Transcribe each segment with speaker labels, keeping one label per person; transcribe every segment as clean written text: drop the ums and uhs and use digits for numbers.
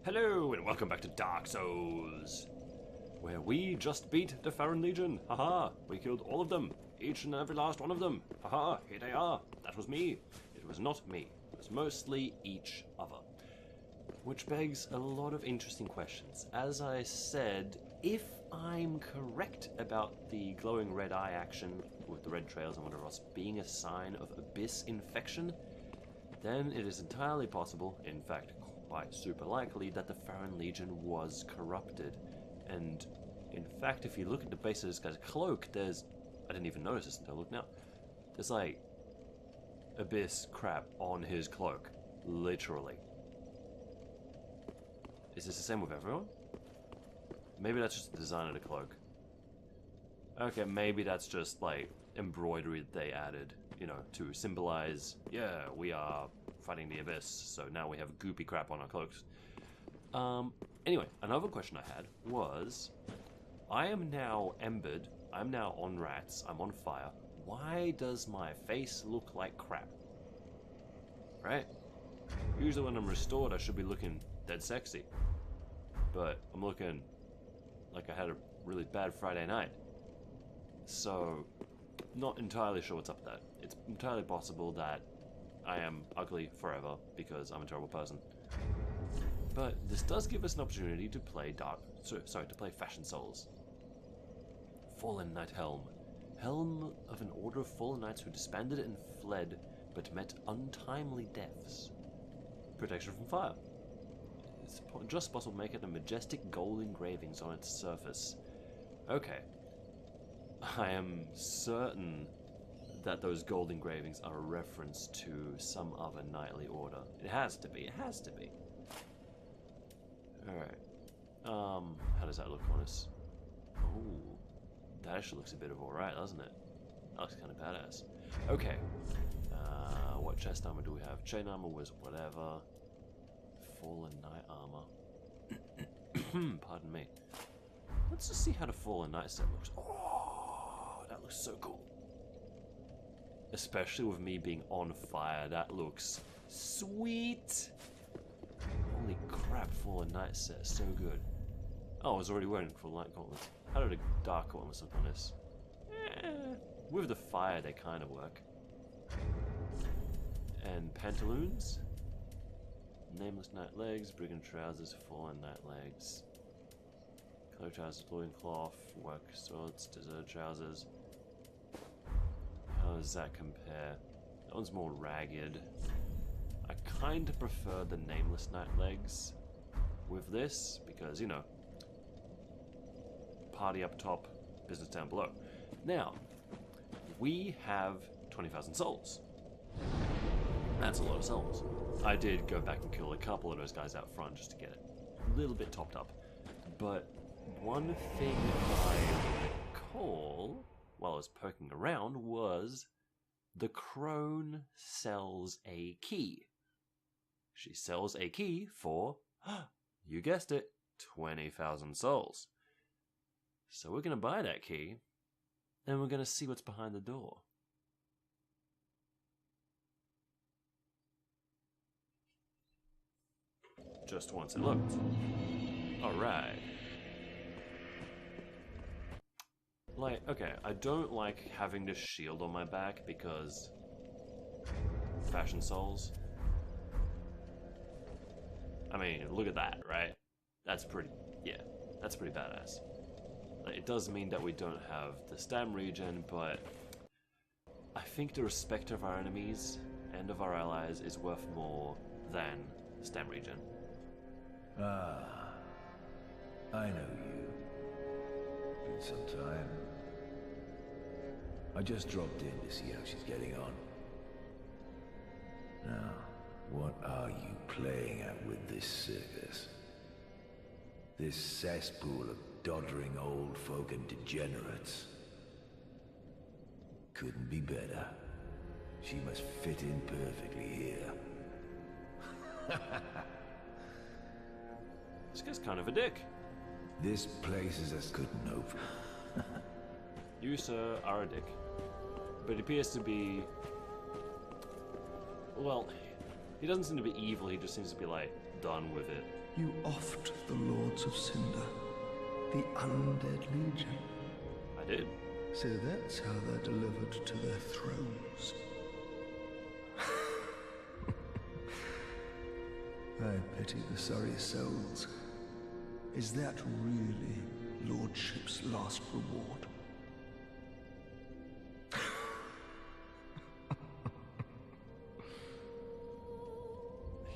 Speaker 1: Hello and welcome back to Dark Souls, where we just beat the Farron Legion. Haha, we killed all of them, each and every last one of them. Haha, here they are. That was me. It was not me. It was mostly each other. Which begs a lot of interesting questions. As I said, if I'm correct about the glowing red eye action with the red trails and whatever else being a sign of abyss infection, then it is entirely possible, in fact quite super likely, that the Farron Legion was corrupted. And in fact, if you look at the base of this guy's cloak, there's... I didn't even notice this until I look now. There's like abyss crap on his cloak. Literally. Is this the same with everyone? Maybe that's just the design of the cloak. Okay, maybe that's just like embroidery that they added, you know, to symbolize, yeah, we are fighting the abyss, so now we have goopy crap on our cloaks. Anyway, another question I had was, I am now embered, I'm now on rats, I'm on fire. Why does my face look like crap? Right? Usually when I'm restored I should be looking dead sexy. But I'm looking like I had a really bad Friday night. So, not entirely sure what's up with that. It's entirely possible that I am ugly forever because I'm a terrible person. But this does give us an opportunity to play to play Fashion Souls. Fallen Knight Helm. Helm of an order of fallen knights who disbanded and fled, but met untimely deaths. Protection from fire. It's just possible to make it a majestic gold engravings on its surface. Okay. I am certain that those gold engravings are a reference to some other knightly order. It has to be, it has to be. Alright. How does that look on us? Ooh. That actually looks a bit of alright, doesn't it? That looks kind of badass. Okay. What chest armor do we have? Chain armor was whatever. Fallen Knight armor. Pardon me. Let's just see how the Fallen Knight set looks. Oh, that looks so cool. Especially with me being on fire, that looks sweet. Holy crap, Fallen Knight set, so good. Oh, I was already wearing full light gauntlets. How did the dark gauntlets look on this? With the fire, they kind of work. And pantaloons. Nameless Knight legs, brigand trousers, Fallen Knight legs. Color trousers, loincloth, work swords, desert trousers. How does that compare? That one's more ragged. I kind of prefer the Nameless Knight legs with this because, you know, party up top, business down below. Now, we have 20,000 souls. That's a lot of souls. I did go back and kill a couple of those guys out front just to get it a little bit topped up. But one thing I recall while I was poking around was the crone sells a key. She sells a key for, you guessed it, 20,000 souls. So we're going to buy that key, and we're going to see what's behind the door. Just once it looked. Alright. Like, okay, I don't like having this shield on my back because... Fashion Souls. I mean, look at that, right? That's pretty... yeah, that's pretty badass. Like, it does mean that we don't have the stam regen, but... I think the respect of our enemies and of our allies is worth more than stam regen.
Speaker 2: Ah, I know you. Been some time. I just dropped in to see how she's getting on. Now, what are you playing at with this circus? This cesspool of doddering old folk and degenerates? Couldn't be better. She must fit in perfectly here.
Speaker 1: This guy's kind of a dick.
Speaker 2: This place is as good as hope.
Speaker 1: You, sir, are a dick. But he appears to be... well, he doesn't seem to be evil, he just seems to be, like, done with it.
Speaker 3: You offed the Lords of Cinder, the Undead Legion.
Speaker 1: I did.
Speaker 3: So that's how they're delivered to their thrones. I pity the sorry souls. Is that really Lordship's last reward?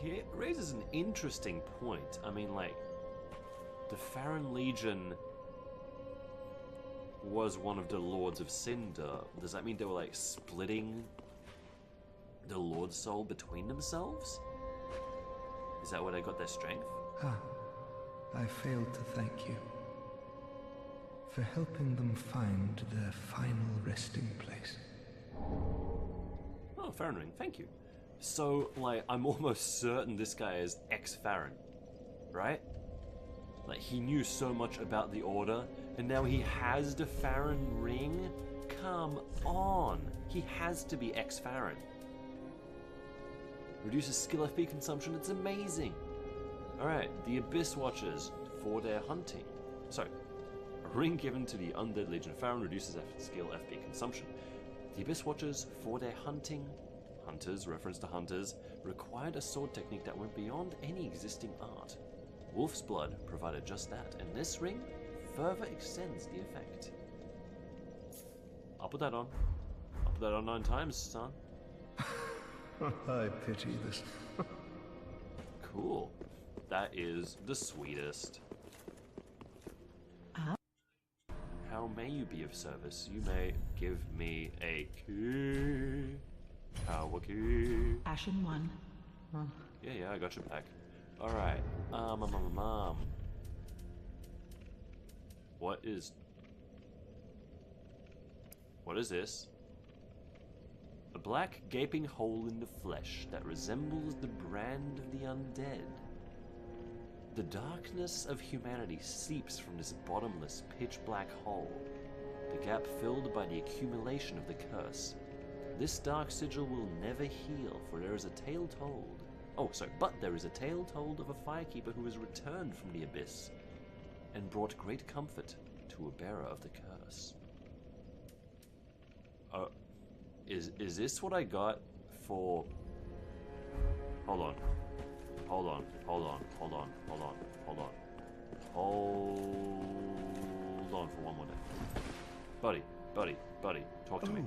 Speaker 1: He raises an interesting point. I mean, like, the Farron Legion was one of the Lords of Cinder. Does that mean they were, like, splitting the Lord's soul between themselves? Is that where they got their strength?
Speaker 3: I failed to thank you for helping them find their final resting place.
Speaker 1: Oh, Farron Ring, thank you. So, like, I'm almost certain this guy is ex-Farron, right? Like, he knew so much about the Order, and now he has the Farron Ring? Come on! He has to be ex-Farron. Reduces skill FP consumption, it's amazing! Alright, the Abyss Watchers, for their hunting. Sorry, a ring given to the Undead Legion of Farron reduces skill FP consumption. The Abyss Watchers, for their hunting, hunters, reference to hunters, required a sword technique that went beyond any existing art. Wolf's Blood provided just that, and this ring further extends the effect. I'll put that on. I'll put that on 9 times, son.
Speaker 3: I pity this.
Speaker 1: Cool. That is the sweetest. How may you be of service? You may give me a key. Power key.
Speaker 4: Ashen 1.
Speaker 1: Yeah, I got your back. Alright. What is this? A black gaping hole in the flesh that resembles the brand of the undead. The darkness of humanity seeps from this bottomless, pitch-black hole, the gap filled by the accumulation of the curse. This dark sigil will never heal, for there is a tale told. But there is a tale told of a firekeeper who has returned from the abyss and brought great comfort to a bearer of the curse. Is this what I got for... Hold on for one more day. Buddy, talk to me.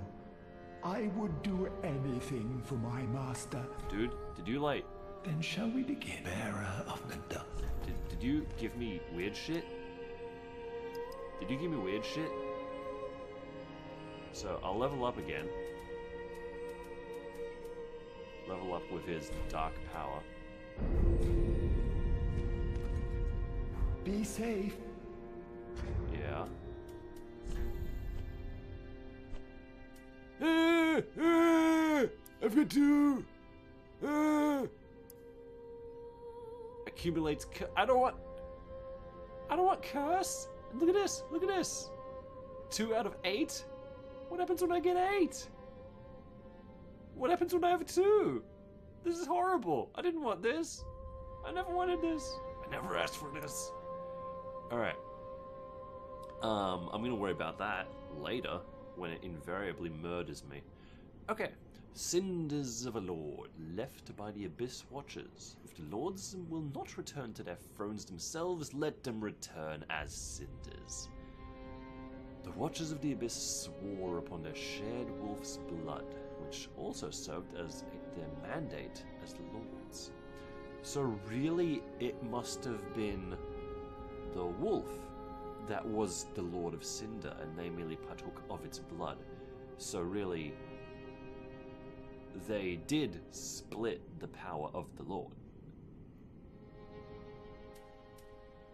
Speaker 5: I would do anything for my master.
Speaker 1: Dude, did you like...
Speaker 3: Then shall we begin? Bearer of the dark.
Speaker 1: Did you give me weird shit? Did you give me weird shit? So, I'll level up again. Level up with his dark power.
Speaker 5: Be safe.
Speaker 1: Yeah. I've got two. Accumulates. I don't want curse. Look at this. 2 out of 8. What happens when I get 8? What happens when I have 2? This is horrible. I didn't want this. I never wanted this. I never asked for this. Alright. I'm gonna worry about that later, when it invariably murders me. Okay. Cinders of a lord, left by the Abyss Watchers. If the lords will not return to their thrones themselves, let them return as cinders. The Watchers of the Abyss swore upon their shared wolf's blood, which also served as their mandate as the lords. So really, it must have been the wolf that was the Lord of Cinder, and they merely partook of its blood. So really, they did split the power of the Lord.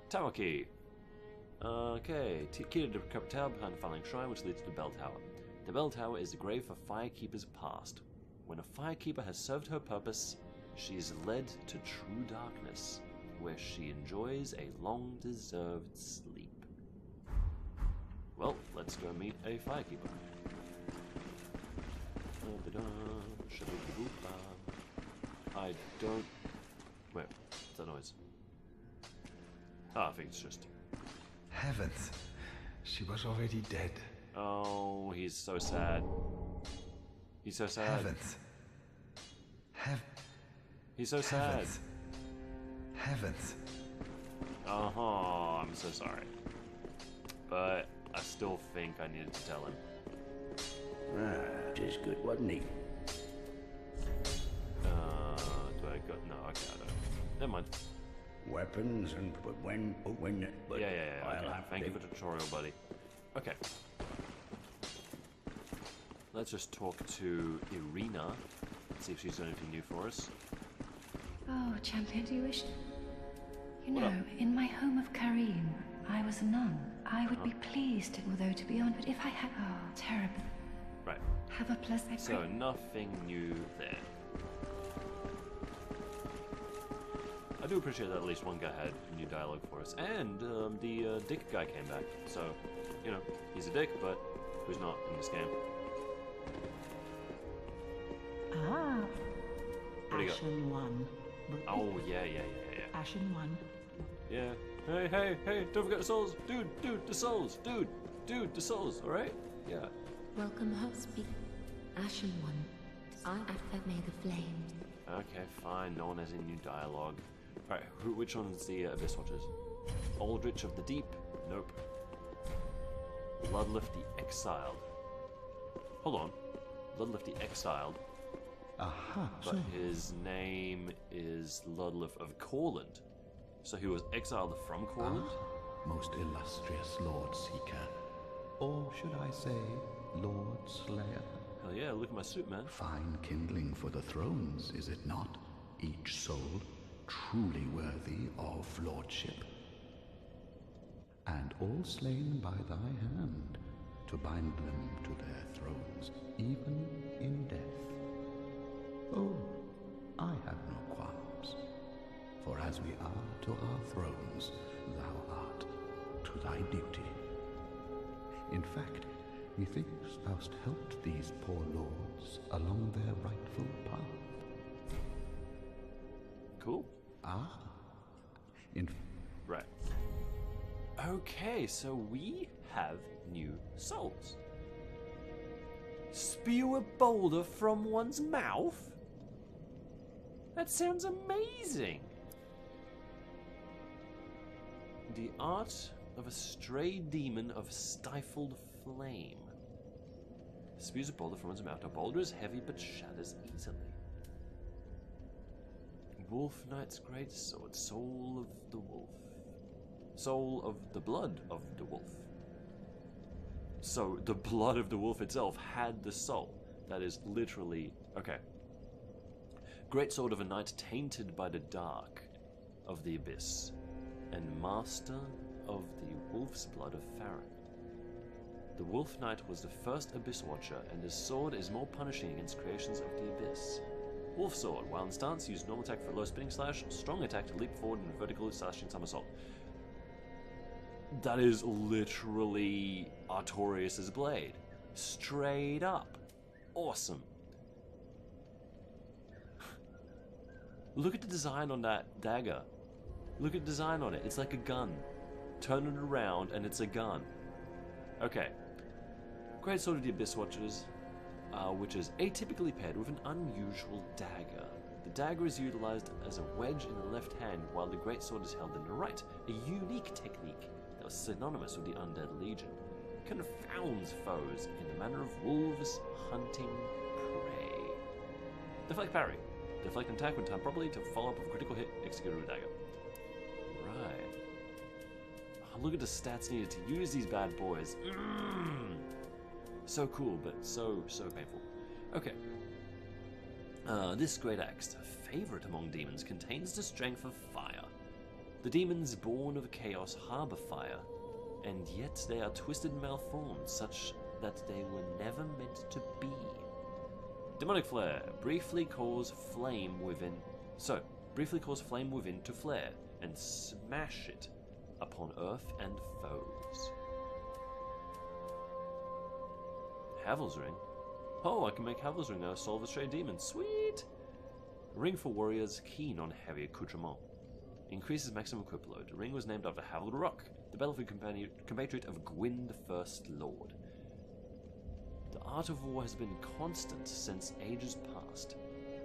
Speaker 1: Tower key. Okay, key to the decrepit tower behind the Falling Shrine, which leads to the Bell Tower. The Bell Tower is the grave for firekeepers past. When a firekeeper has served her purpose, she is led to true darkness, where she enjoys a long-deserved sleep. Well, let's go meet a firekeeper. I don't... Wait, what's that noise? Oh, I think it's just...
Speaker 3: Heavens, she was already dead.
Speaker 1: Oh, he's so sad. He's so sad.
Speaker 3: Heavens.
Speaker 1: He's so sad.
Speaker 3: Heavens.
Speaker 1: I'm so sorry. But I still think I needed to tell him.
Speaker 2: Just good, wasn't he?
Speaker 1: Do I go? No, okay, I don't. Never mind.
Speaker 2: Weapons and but when. But
Speaker 1: Yeah.
Speaker 2: I'll
Speaker 1: Okay.
Speaker 2: have
Speaker 1: Thank
Speaker 2: to.
Speaker 1: you for the tutorial, buddy. Okay. Let's just talk to Irina. See if she's done anything new for us.
Speaker 4: Oh, champion, do you wish... You
Speaker 1: What
Speaker 4: know,
Speaker 1: up?
Speaker 4: in my home of Karim, I was a nun. I would be pleased, although to be honest, but if I had... Oh, terrible.
Speaker 1: Right.
Speaker 4: Have a pleasant...
Speaker 1: So, nothing new there. I do appreciate that at least one guy had new dialogue for us. And the dick guy came back. So, you know, he's a dick, but who's not in this game?
Speaker 6: Ah.
Speaker 1: What do you got?
Speaker 6: Ashen one.
Speaker 1: Oh, yeah.
Speaker 6: Ashen one.
Speaker 1: Yeah. Hey, don't forget the souls. Dude, the souls. Dude, the souls, alright? Yeah.
Speaker 7: Welcome, host. Ashen One. I act may the flames.
Speaker 1: Okay, fine. No one has any new dialogue. Alright, which one's the Abyss Watchers? Aldrich of the Deep? Nope. Ludlif the Exiled. Hold on. Ludlif the Exiled.
Speaker 3: Aha,
Speaker 1: But his name is Ludlif of Corland. So he was exiled from Corland?
Speaker 8: Most illustrious Lord Seeker. Or should I say, Lord Slayer?
Speaker 1: Hell yeah, look at my suit, man.
Speaker 8: Fine kindling for the thrones, is it not? Each soul truly worthy of lordship. And all slain by thy hand, to bind them to their thrones, even in death. Oh, I have no qualms. For as we are to our thrones, thou art to thy duty. In fact, methinks thou'st helped these poor lords along their rightful path.
Speaker 1: Cool. Right. Okay, so we have new souls. Spew a boulder from one's mouth? That sounds amazing! The art of a stray demon of stifled flame. Spews a boulder from one's mouth. A boulder is heavy but shatters easily. Wolf Knight's great sword. Soul of the wolf. Soul of the blood of the wolf. So, the blood of the wolf itself had the soul. That is literally... Okay. Great sword of a knight tainted by the dark of the abyss, and master of the wolf's blood of Farron. The Wolf Knight was the first Abyss Watcher, and his sword is more punishing against creations of the Abyss. Wolf Sword, while in stance, use normal attack for low spinning slash, strong attack to leap forward and vertical slashing somersault. That is literally Artorias' blade. Straight up. Awesome. Look at the design on that dagger. Look at the design on it. It's like a gun. Turn it around and it's a gun. Okay. Great Sword of the Abyss Watchers, which is atypically paired with an unusual dagger. The dagger is utilized as a wedge in the left hand, while the Great Sword is held in the right. A unique technique that was synonymous with the Undead Legion. Confounds foes in the manner of wolves hunting prey. Deflect parry. Deflect and attack when timed properly to follow up with a critical hit executed with a dagger. Right. Oh, look at the stats needed to use these bad boys. So cool, but so painful. Okay. This great axe, a favorite among demons, contains the strength of fire. The demons born of chaos harbor fire, and yet they are twisted and malformed, such that they were never meant to be. Demonic Flare, briefly cause flame within to flare, and smash it upon earth and foes. Havel's Ring. Oh, I can make Havel's Ring now, solve a stray demon. Sweet! Ring for warriors keen on heavy accoutrement. Increases maximum equip load. The ring was named after Harold Rock, the battlefield compatriot of Gwyn the First Lord. The art of war has been constant since ages past,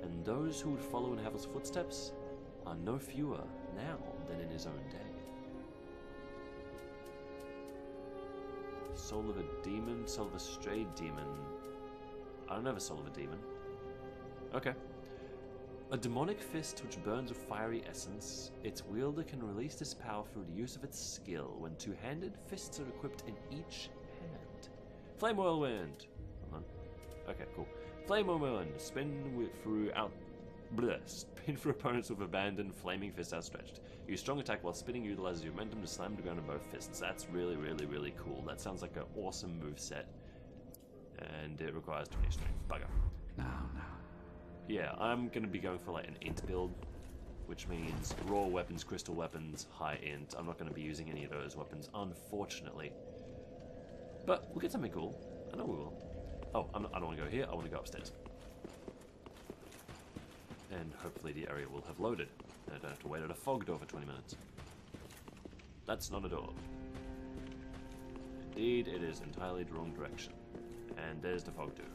Speaker 1: and those who would follow in Harold's footsteps are no fewer now than in his own day. Soul of a demon, soul of a stray demon. I don't have a soul of a demon. Okay. A demonic fist which burns with fiery essence. Its wielder can release this power through the use of its skill. When two-handed, fists are equipped in each hand. Flame whirlwind. Hold on. Okay, cool. Flame whirlwind. Spin through opponents with abandoned flaming fists outstretched. Use strong attack while spinning utilizes your momentum to slam the ground in both fists. That's really, really, really cool. That sounds like an awesome move set. And it requires 20 strength. Bugger.
Speaker 8: Now.
Speaker 1: Yeah, I'm going to be going for like an int build, which means raw weapons, crystal weapons, high int. I'm not going to be using any of those weapons, unfortunately. But we'll get something cool. I know we will. Oh, I don't want to go here. I want to go upstairs. And hopefully the area will have loaded. And I don't have to wait at a fog door for 20 minutes. That's not a door. Indeed, it is entirely the wrong direction. And there's the fog door.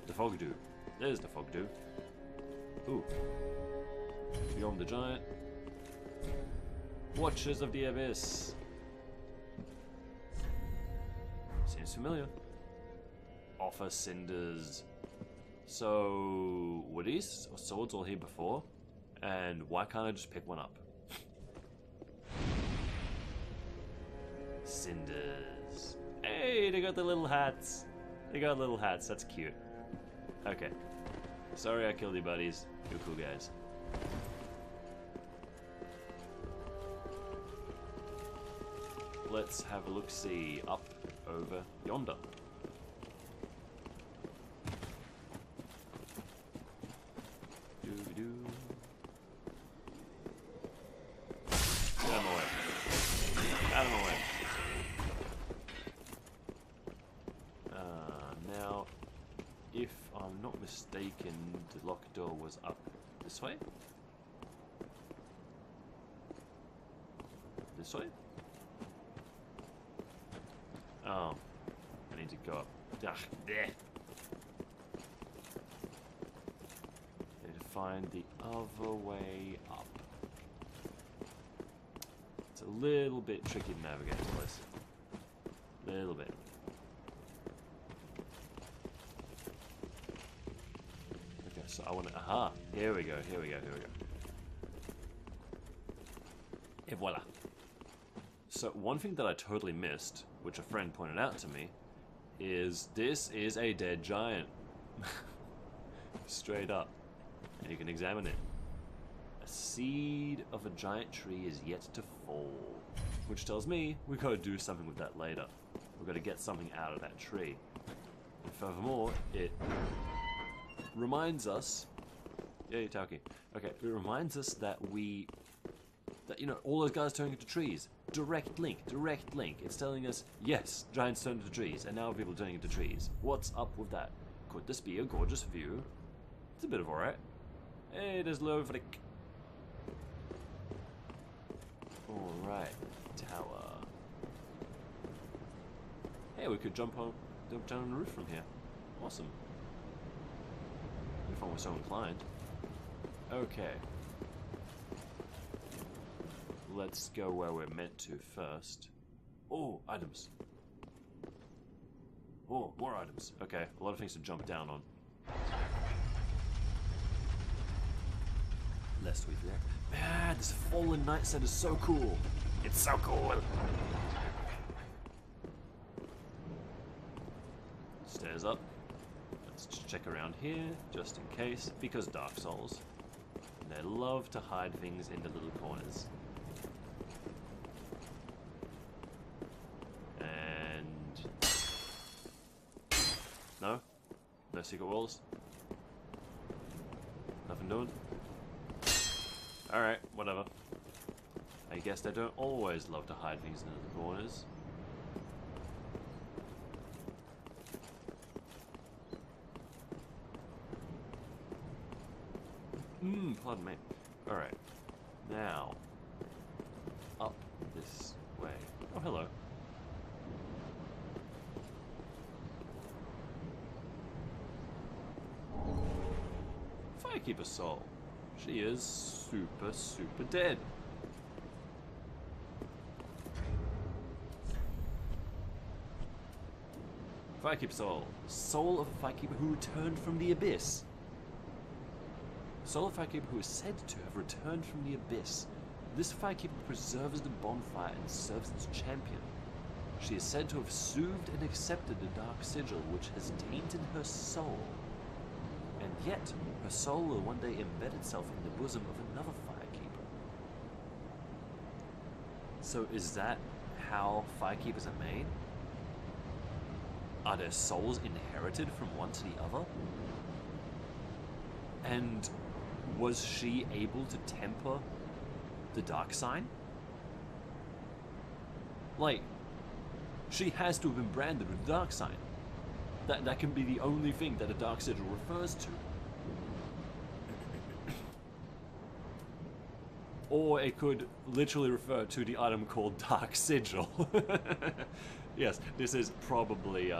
Speaker 1: The fog door. There's the fog door. Ooh. Beyond the giant. Watchers of the Abyss. Seems familiar. Offer cinders. So, were these swords all here before? And why can't I just pick one up? Cinders. Hey, they got the little hats. They got little hats. That's cute. Okay. Sorry I killed you, buddies. You're cool guys. Let's have a look-see up over yonder. Doo-doo. Get out of my way. Out of my way. Now, if I'm not mistaken, the locked door was up this way? This way? Oh, I need to go up. Ugh, there. I need to find the other way up. It's a little bit tricky to navigate this place. Little bit. Okay, so I want to. Aha! Here we go. Here we go. Here we go. Et voila. So one thing that I totally missed, which a friend pointed out to me, is this is a dead giant. Straight up. And you can examine it. A seed of a giant tree is yet to fall. Which tells me we've got to do something with that later. We've got to get something out of that tree. And furthermore, it reminds us... Yay, Tauki. Okay, it reminds us that you know, all those guys turning into trees. Direct link, direct link. It's telling us, yes, giants turn into trees, and now people are turning into trees. What's up with that? Could this be a gorgeous view? It's a bit of alright. Hey, there's Lovrik. Alright, tower. Hey, we could jump down on the roof from here. Awesome. If I were so inclined. Okay. Let's go where we're meant to first. Oh, items. Oh, more items. Okay, a lot of things to jump down on. Lest we forget. Man, this fallen knight set is so cool. It's so cool. Stairs up. Let's just check around here, just in case. Because Dark Souls, they love to hide things in the little corners. No? No secret walls? Nothing doing? Alright, whatever. I guess they don't always love to hide things in the corners. Pardon me. Alright. Now, hello. Firekeeper soul. She is super dead. Firekeeper soul. Soul of a firekeeper who returned from the abyss. Soul of a firekeeper who is said to have returned from the abyss. This firekeeper preserves the bonfire and serves its champion. She is said to have soothed and accepted the dark sigil which has tainted her soul. And yet, her soul will one day embed itself in the bosom of another firekeeper. So is that how firekeepers are made? Are their souls inherited from one to the other? And was she able to temper the dark sign? Like, she has to have been branded with the dark sign. That can be the only thing that a dark sigil refers to. Or it could literally refer to the item called Dark Sigil. Yes, this is probably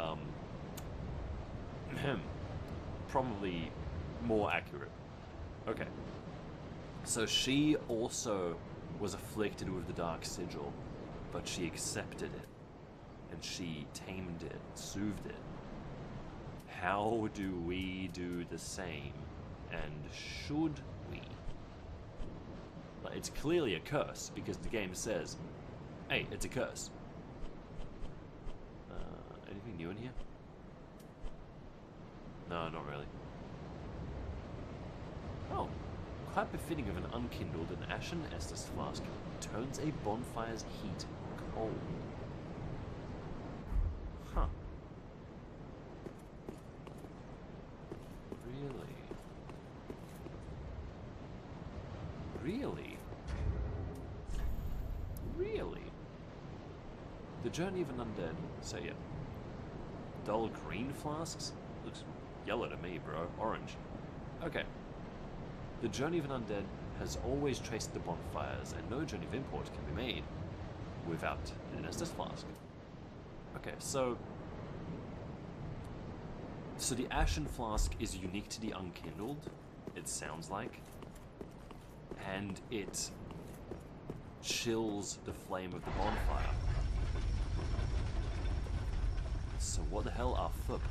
Speaker 1: probably more accurate. Okay. So she also was afflicted with the Dark Sigil, but she accepted it. And she tamed it, soothed it. How do we do the same? And should we? Like, it's clearly a curse, because the game says, hey, it's a curse. Anything new in here? No, not really. Oh, quite befitting of an unkindled and ashen Estus flask turns a bonfire's heat cold. Huh. Really? Really? The Journey of an Undead, so yeah. Dull green flasks? Looks yellow to me, bro. Orange. Okay. The Journey of an Undead has always traced the bonfires, and no Journey of Import can be made without an Estus flask. Okay, so the Ashen Flask is unique to the Unkindled, it sounds like. And it chills the flame of the bonfire. So what the hell are FUP?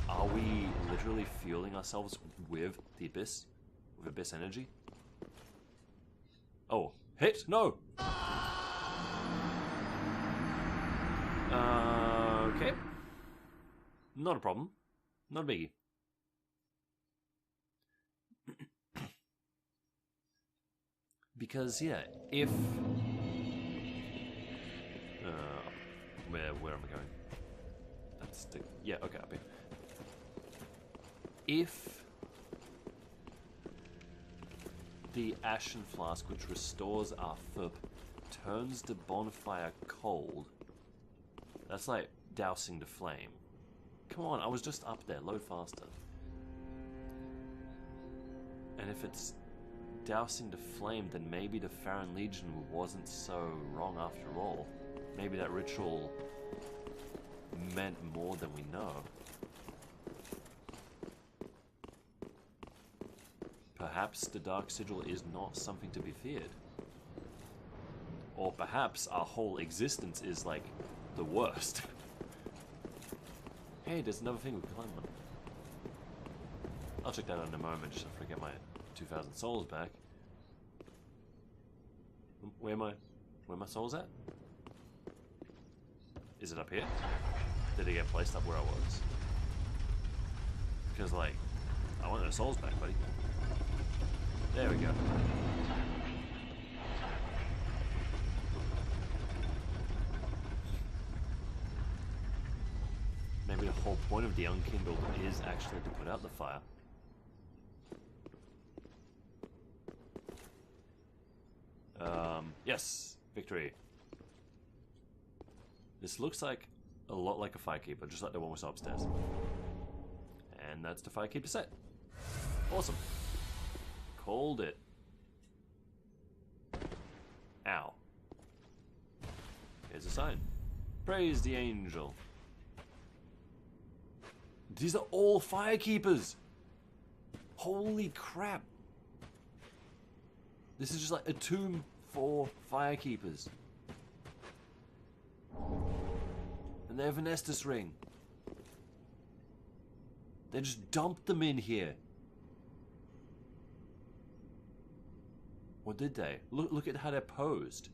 Speaker 1: Are we literally fueling ourselves with the Abyss? With Abyss energy? Oh, hit? No! Okay. Not a problem. Not a biggie. Because, yeah, if... where am I going? That's the... Yeah, okay, up here. If the Ashen Flask, which restores our FUP, turns the bonfire cold, that's like dousing the flame. Come on, I was just up there. Load faster. And if it's dousing the flame, then maybe the Farron Legion wasn't so wrong after all. Maybe that ritual meant more than we know. Perhaps the Dark Sigil is not something to be feared. Or perhaps our whole existence is like the worst. Hey, there's another thing we can climb on. I'll check that out in a moment, just to get my 2,000 souls back. Where my souls at? Is it up here? Did it get placed up where I was? Because, like, I want those souls back, buddy. There we go. Maybe the whole point of the Unkindled is actually to put out the fire. Yes, victory. This looks like a lot like a Firekeeper, just like the one we saw upstairs. And that's the Firekeeper set. Awesome. Called it. Ow. There's a sign. Praise the angel. These are all firekeepers. Holy crap. This is just like a tomb for firekeepers. And they have an Estus ring. They just dumped them in here. Or did they? Look at how they're posed.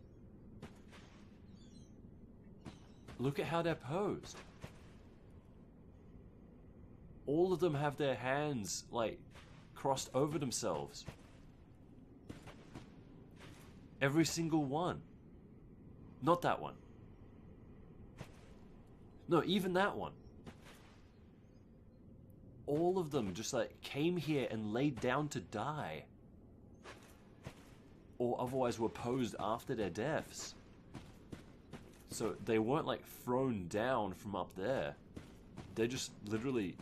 Speaker 1: Look at how they're posed. All of them have their hands, like, crossed over themselves. Every single one. Not that one. No, even that one. All of them just, like, came here and laid down to die. Or otherwise were posed after their deaths. So they weren't, like, thrown down from up there. They just literally...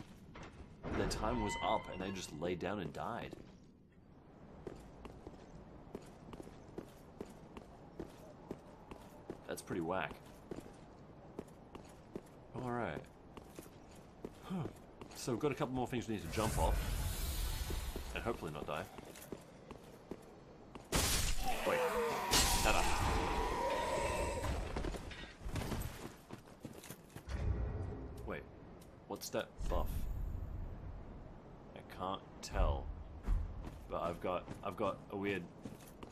Speaker 1: Their time was up and they just laid down and died. That's pretty whack. Alright. So we've got a couple more things we need to jump off. And hopefully not die. Wait. Nada. Wait. What's that buff? I can't tell. But I've got a weird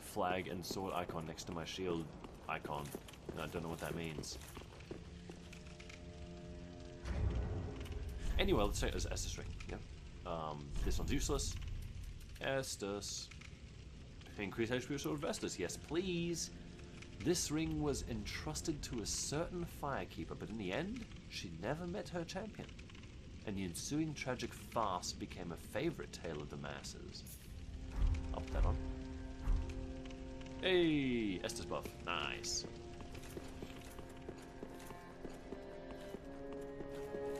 Speaker 1: flag and sword icon next to my shield icon. And I don't know what that means. Anyway, let's take it as Estus ring. Yep. This one's useless. Estus. Increase HP sword of Estus. Yes, please. This ring was entrusted to a certain firekeeper, but in the end, she never met her champion. And the ensuing tragic farce became a favorite tale of the masses. I'll put that on. Hey, Estus buff. Nice.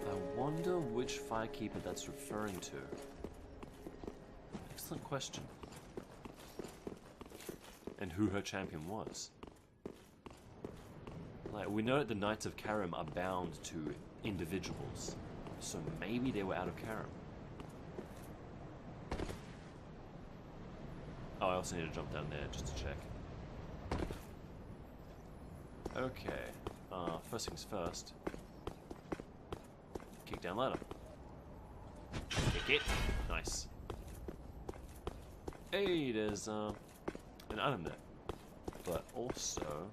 Speaker 1: I wonder which firekeeper that's referring to. Excellent question. And who her champion was. Like, we know that the Knights of Karim are bound to individuals, so maybe they were out of Karim. Oh, I also need to jump down there just to check. Okay, first things first. Kick down ladder. Kick it. Nice. Hey, there's an item there. But also...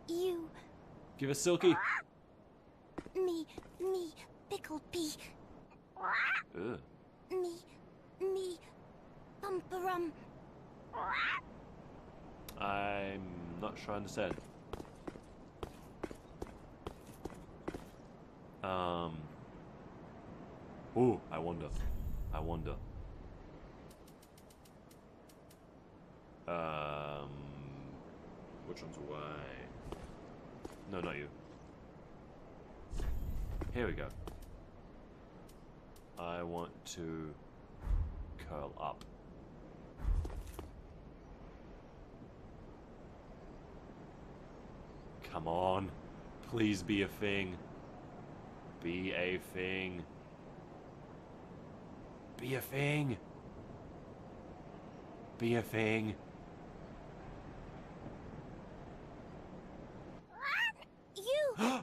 Speaker 9: You...
Speaker 1: Give us Silky.
Speaker 9: Me, pickled pea.
Speaker 1: Ugh.
Speaker 9: Me, bumperum.
Speaker 1: I'm not sure I understand. Ooh, I wonder. Which one's why? No, not you. Here we go. I want to curl up. Come on. Please be a thing. Be a thing. Be a thing. Be a thing.
Speaker 9: You!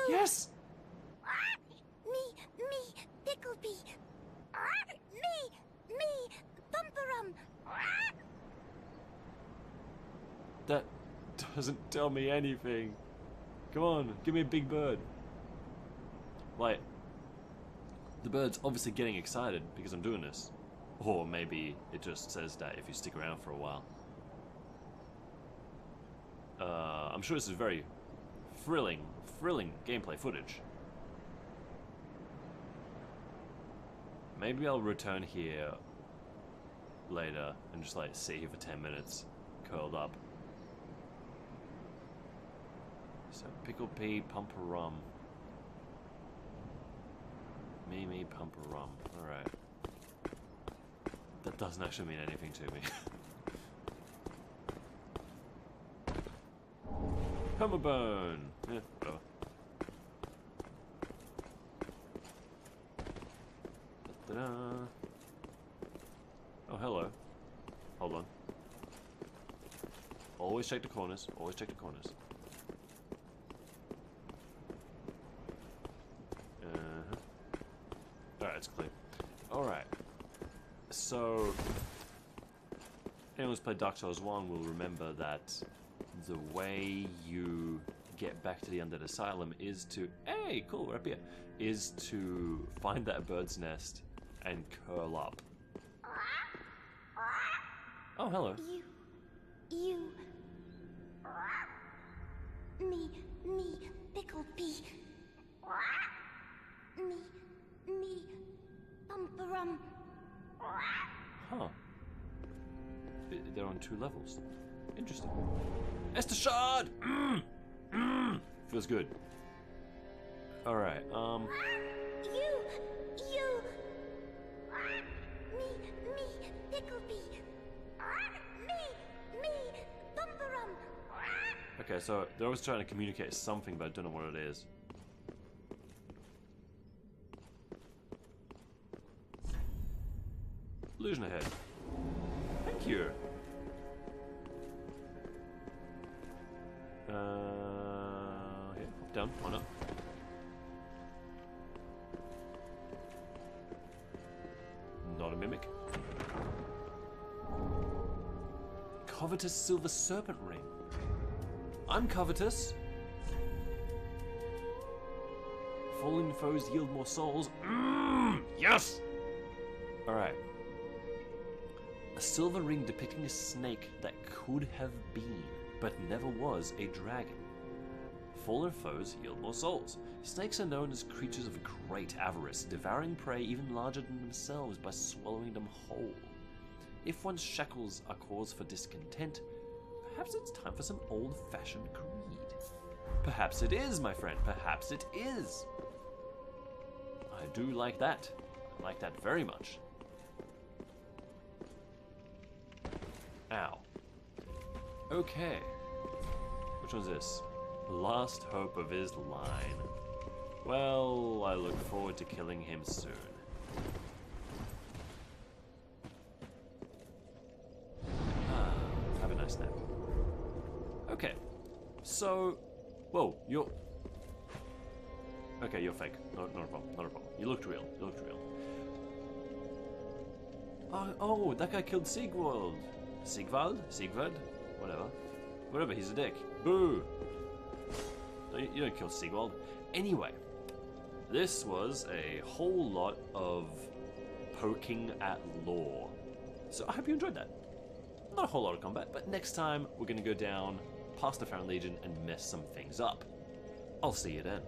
Speaker 1: Yes!
Speaker 9: Me, pickled pea. Me, bumperum.
Speaker 1: That doesn't tell me anything. Come on, give me a big bird. Like, the bird's obviously getting excited because I'm doing this. Or maybe it just says that if you stick around for a while. I'm sure this is very thrilling gameplay footage. Maybe I'll return here later and just like sit here for 10 minutes, curled up. So, pickle pea, pump a rum. Me, pump a rum. Alright. That doesn't actually mean anything to me. Permabone! Yeah, whatever. Ta-da! Oh, hello. Hold on. Always check the corners. Always check the corners. Alright, it's clear. Alright. So, anyone who's played Dark Souls 1 will remember that the way you get back to the Undead Asylum is to... Hey, cool, we're up here. Is to find that bird's nest and curl up. Oh, hello.
Speaker 9: You... Me, pickle pea. Me, bumperum.
Speaker 1: Huh. They're on 2 levels. Interesting. Esther Shard! Feels good. Alright,
Speaker 9: You... Me, pickle pea. Me, bumperum.
Speaker 1: okay, so they're always trying to communicate something, but I don't know what it is. Illusion ahead. Thank you. Here, hop down, why not? Not a mimic. Covetous silver serpent ring. I'm covetous. Fallen foes yield more souls. Yes! Alright. A silver ring depicting a snake that could have been, but never was, a dragon. Fallen foes yield more souls. Snakes are known as creatures of great avarice, devouring prey even larger than themselves by swallowing them whole. If one's shackles are cause for discontent, perhaps it's time for some old-fashioned greed. Perhaps it is, my friend. Perhaps it is. I do like that. I like that very much. Ow. Okay. Which one's this? Last hope of his line. Well, I look forward to killing him soon. Have a nice nap. Okay. So... Whoa, you're... Okay, you're fake. No, not a problem. Not a problem. You looked real. You looked real. Oh, that guy killed Sigvald. Sigvard? Whatever, he's a dick. Boo! No, you don't kill Sigvald. Anyway, this was a whole lot of poking at lore. So I hope you enjoyed that. Not a whole lot of combat, but next time we're going to go down past the Found Legion and mess some things up. I'll see you then.